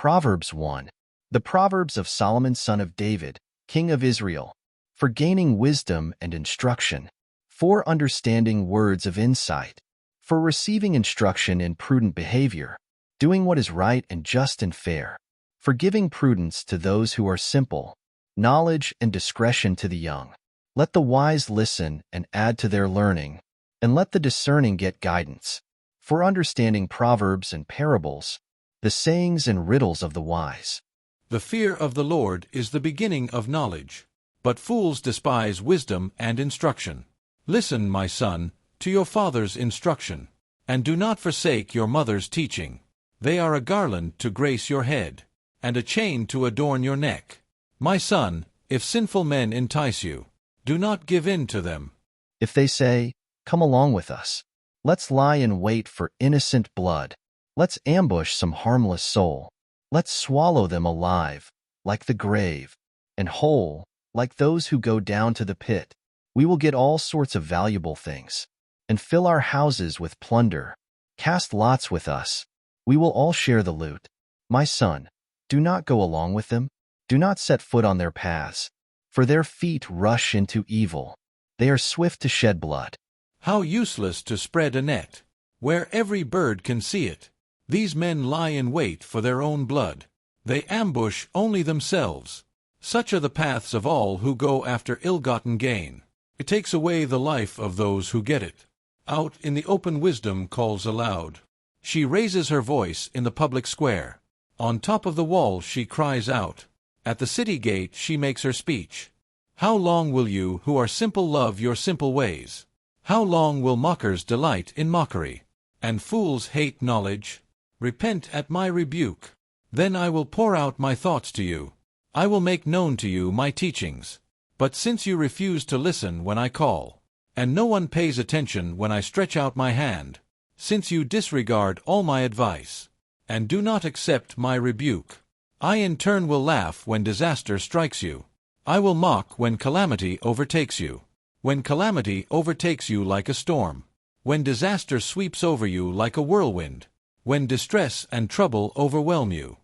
Proverbs 1. The Proverbs of Solomon son of David, king of Israel, for gaining wisdom and instruction, for understanding words of insight, for receiving instruction in prudent behavior, doing what is right and just and fair, for giving prudence to those who are simple, knowledge and discretion to the young. Let the wise listen and add to their learning, and let the discerning get guidance, for understanding proverbs and parables, the sayings and riddles of the wise. The fear of the Lord is the beginning of knowledge, but fools despise wisdom and instruction. Listen, my son, to your father's instruction, and do not forsake your mother's teaching. They are a garland to grace your head, and a chain to adorn your neck. My son, if sinful men entice you, do not give in to them. If they say, "Come along with us, let's lie in wait for innocent blood. Let's ambush some harmless soul. Let's swallow them alive, like the grave, and whole, like those who go down to the pit. We will get all sorts of valuable things, and fill our houses with plunder. Cast lots with us. We will all share the loot. My son, do not go along with them. Do not set foot on their paths, for their feet rush into evil. They are swift to shed blood." How useless to spread a net, where every bird can see it. These men lie in wait for their own blood. They ambush only themselves. Such are the paths of all who go after ill-gotten gain. It takes away the life of those who get it. Out in the open wisdom calls aloud. She raises her voice in the public square. On top of the wall she cries out. At the city gate she makes her speech. How long will you who are simple love your simple ways? How long will mockers delight in mockery, and fools hate knowledge? Repent at my rebuke. Then I will pour out my thoughts to you. I will make known to you my teachings. But since you refuse to listen when I call, and no one pays attention when I stretch out my hand, since you disregard all my advice, and do not accept my rebuke, I in turn will laugh when disaster strikes you. I will mock when calamity overtakes you. When calamity overtakes you like a storm, when disaster sweeps over you like a whirlwind, when distress and trouble overwhelm you.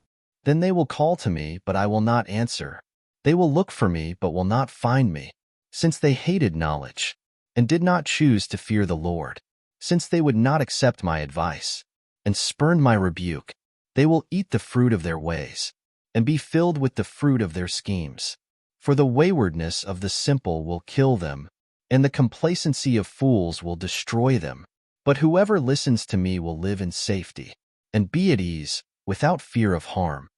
Then they will call to me, but I will not answer. They will look for me, but will not find me, since they hated knowledge, and did not choose to fear the Lord. Since they would not accept my advice, and spurn my rebuke, they will eat the fruit of their ways, and be filled with the fruit of their schemes. For the waywardness of the simple will kill them, and the complacency of fools will destroy them. But whoever listens to me will live in safety, and be at ease, without fear of harm.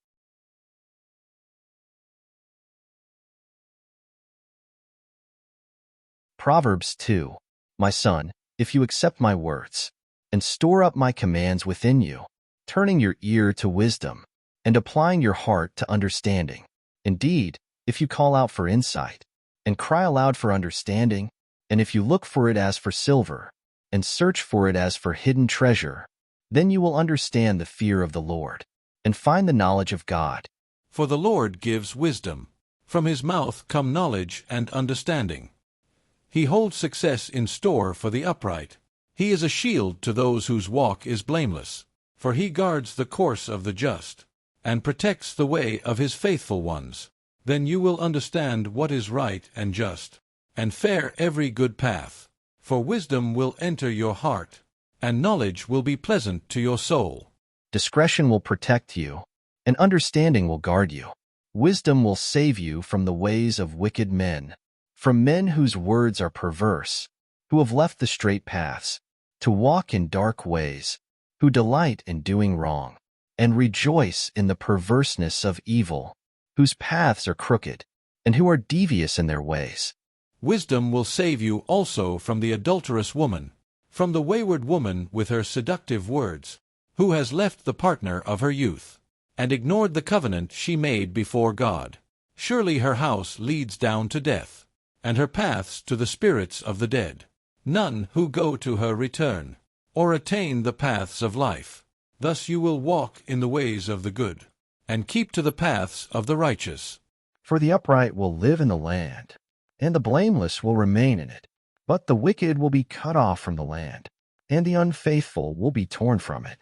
Proverbs 2. My son, if you accept my words, and store up my commands within you, turning your ear to wisdom, and applying your heart to understanding. Indeed, if you call out for insight, and cry aloud for understanding, and if you look for it as for silver, and search for it as for hidden treasure, then you will understand the fear of the Lord, and find the knowledge of God. For the Lord gives wisdom. From his mouth come knowledge and understanding. He holds success in store for the upright. He is a shield to those whose walk is blameless, for he guards the course of the just, and protects the way of his faithful ones. Then you will understand what is right and just, and fair every good path. For wisdom will enter your heart, and knowledge will be pleasant to your soul. Discretion will protect you, and understanding will guard you. Wisdom will save you from the ways of wicked men, from men whose words are perverse, who have left the straight paths, to walk in dark ways, who delight in doing wrong, and rejoice in the perverseness of evil, whose paths are crooked, and who are devious in their ways. Wisdom will save you also from the adulterous woman, from the wayward woman with her seductive words, who has left the partner of her youth, and ignored the covenant she made before God. Surely her house leads down to death, and her paths to the spirits of the dead. None who go to her return, or attain the paths of life. Thus you will walk in the ways of the good, and keep to the paths of the righteous. For the upright will live in the land, and the blameless will remain in it. But the wicked will be cut off from the land, and the unfaithful will be torn from it.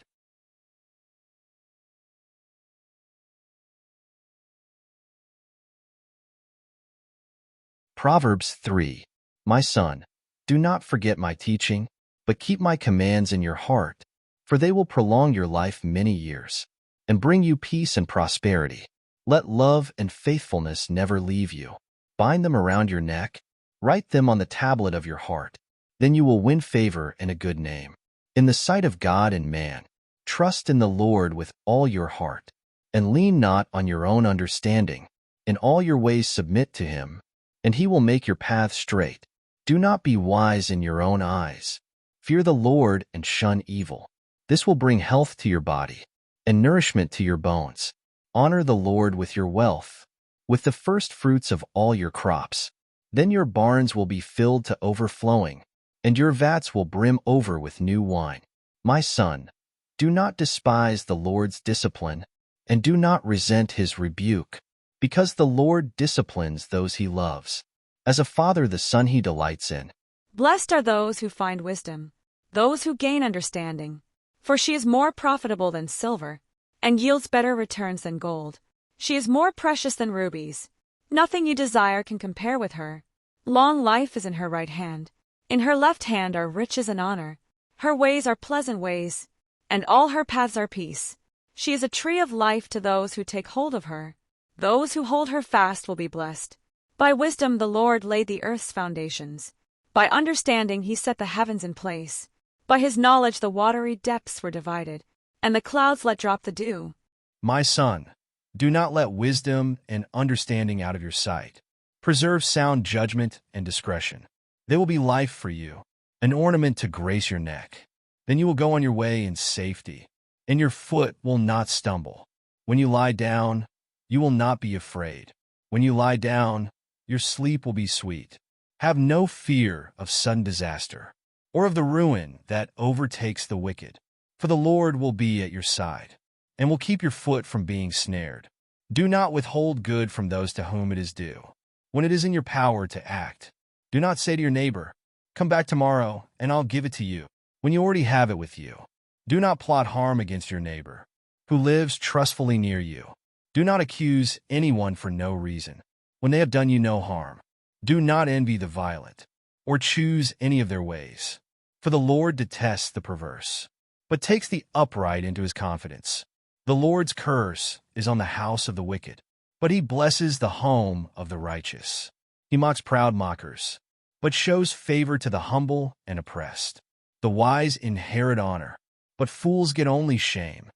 Proverbs 3. My son, do not forget my teaching, but keep my commands in your heart, for they will prolong your life many years, and bring you peace and prosperity. Let love and faithfulness never leave you. Bind them around your neck, write them on the tablet of your heart. Then you will win favor and a good name in the sight of God and man. Trust in the Lord with all your heart, and lean not on your own understanding. In all your ways submit to him, and he will make your path straight. Do not be wise in your own eyes. Fear the Lord and shun evil. This will bring health to your body and nourishment to your bones. Honor the Lord with your wealth, with the first fruits of all your crops. Then your barns will be filled to overflowing, and your vats will brim over with new wine. My son, do not despise the Lord's discipline, and do not resent his rebuke, because the Lord disciplines those he loves, as a father the son he delights in. Blessed are those who find wisdom, those who gain understanding, for she is more profitable than silver, and yields better returns than gold. She is more precious than rubies. Nothing you desire can compare with her. Long life is in her right hand. In her left hand are riches and honor. Her ways are pleasant ways, and all her paths are peace. She is a tree of life to those who take hold of her. Those who hold her fast will be blessed. By wisdom the Lord laid the earth's foundations. By understanding he set the heavens in place. By his knowledge the watery depths were divided, and the clouds let drop the dew. My son, do not let wisdom and understanding out of your sight. Preserve sound judgment and discretion. They will be life for you, an ornament to grace your neck. Then you will go on your way in safety, and your foot will not stumble. When you lie down, you will not be afraid. When you lie down, your sleep will be sweet. Have no fear of sudden disaster, or of the ruin that overtakes the wicked. For the Lord will be at your side, and will keep your foot from being snared. Do not withhold good from those to whom it is due, when it is in your power to act. Do not say to your neighbor, "Come back tomorrow, and I'll give it to you," when you already have it with you. Do not plot harm against your neighbor, who lives trustfully near you. Do not accuse anyone for no reason, when they have done you no harm. Do not envy the violent, or choose any of their ways. For the Lord detests the perverse, but takes the upright into his confidence. The Lord's curse is on the house of the wicked, but he blesses the home of the righteous. He mocks proud mockers, but shows favor to the humble and oppressed. The wise inherit honor, but fools get only shame.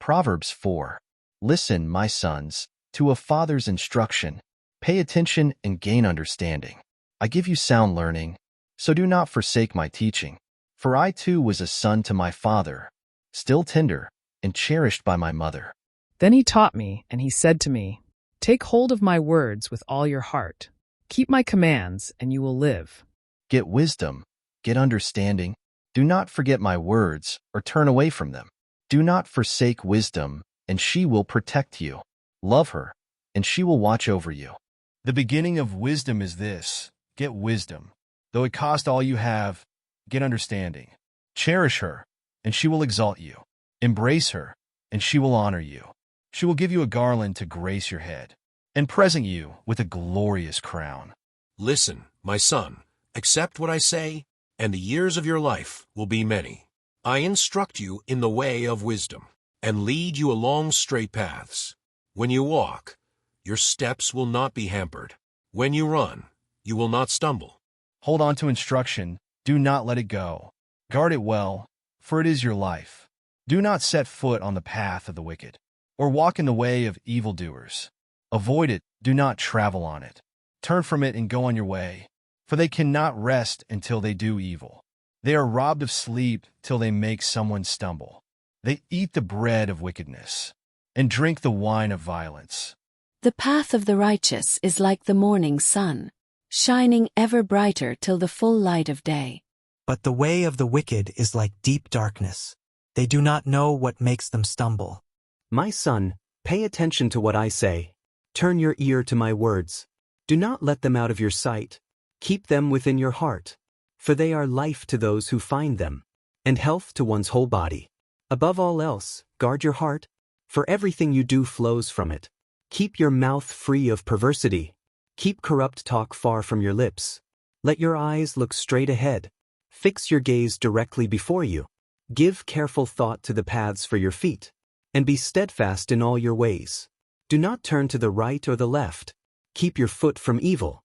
Proverbs 4. Listen, my sons, to a father's instruction. Pay attention and gain understanding. I give you sound learning, so do not forsake my teaching. For I too was a son to my father, still tender and cherished by my mother. Then he taught me, and he said to me, "Take hold of my words with all your heart. Keep my commands, and you will live." Get wisdom, get understanding. Do not forget my words or turn away from them. Do not forsake wisdom, and she will protect you. Love her, and she will watch over you. The beginning of wisdom is this: get wisdom. Though it cost all you have, get understanding. Cherish her, and she will exalt you. Embrace her, and she will honor you. She will give you a garland to grace your head, and present you with a glorious crown. Listen, my son, accept what I say, and the years of your life will be many. I instruct you in the way of wisdom, and lead you along straight paths. When you walk, your steps will not be hampered. When you run, you will not stumble. Hold on to instruction, do not let it go. Guard it well, for it is your life. Do not set foot on the path of the wicked, or walk in the way of evildoers. Avoid it, do not travel on it. Turn from it and go on your way, for they cannot rest until they do evil. They are robbed of sleep till they make someone stumble. They eat the bread of wickedness, and drink the wine of violence. The path of the righteous is like the morning sun, shining ever brighter till the full light of day. But the way of the wicked is like deep darkness. They do not know what makes them stumble. My son, pay attention to what I say. Turn your ear to my words. Do not let them out of your sight. Keep them within your heart, for they are life to those who find them, and health to one's whole body. Above all else, guard your heart, for everything you do flows from it. Keep your mouth free of perversity. Keep corrupt talk far from your lips. Let your eyes look straight ahead. Fix your gaze directly before you. Give careful thought to the paths for your feet, and be steadfast in all your ways. Do not turn to the right or the left. Keep your foot from evil.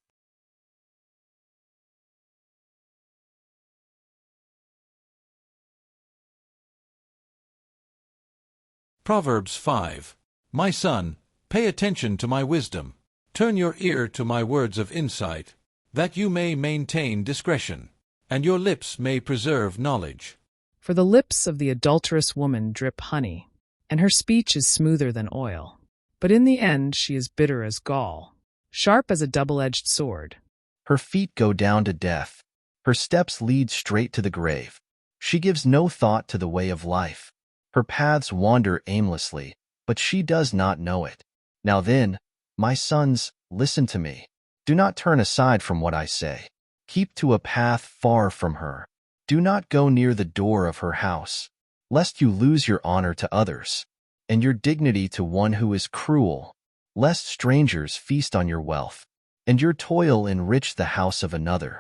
Proverbs 5. My son, pay attention to my wisdom. Turn your ear to my words of insight, that you may maintain discretion, and your lips may preserve knowledge. For the lips of the adulterous woman drip honey, and her speech is smoother than oil. But in the end she is bitter as gall, sharp as a double-edged sword. Her feet go down to death. Her steps lead straight to the grave. She gives no thought to the way of life. Her paths wander aimlessly, but she does not know it. Now then, my sons, listen to me. Do not turn aside from what I say. Keep to a path far from her. Do not go near the door of her house, lest you lose your honor to others, and your dignity to one who is cruel, lest strangers feast on your wealth, and your toil enrich the house of another.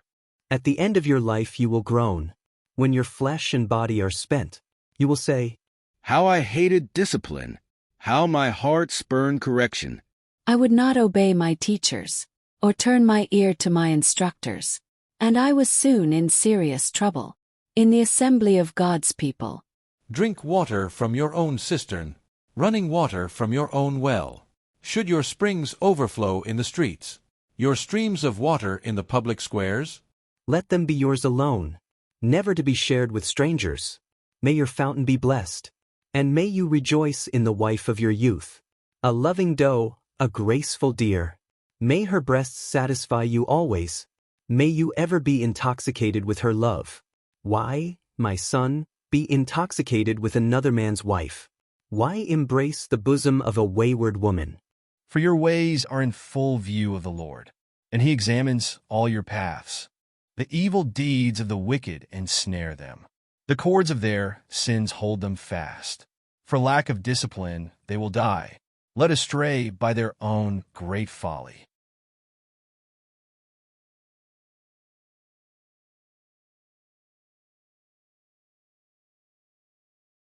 At the end of your life you will groan. When your flesh and body are spent, you will say, How I hated discipline! How my heart spurned correction! I would not obey my teachers, or turn my ear to my instructors, and I was soon in serious trouble, in the assembly of God's people. Drink water from your own cistern, running water from your own well. Should your springs overflow in the streets, your streams of water in the public squares? Let them be yours alone, never to be shared with strangers. May your fountain be blessed, and may you rejoice in the wife of your youth, a loving doe, a graceful deer. May her breasts satisfy you always. May you ever be intoxicated with her love. Why, my son, be intoxicated with another man's wife? Why embrace the bosom of a wayward woman? For your ways are in full view of the Lord, and he examines all your paths. The evil deeds of the wicked ensnare them. The cords of their sins hold them fast. For lack of discipline, they will die, led astray by their own great folly.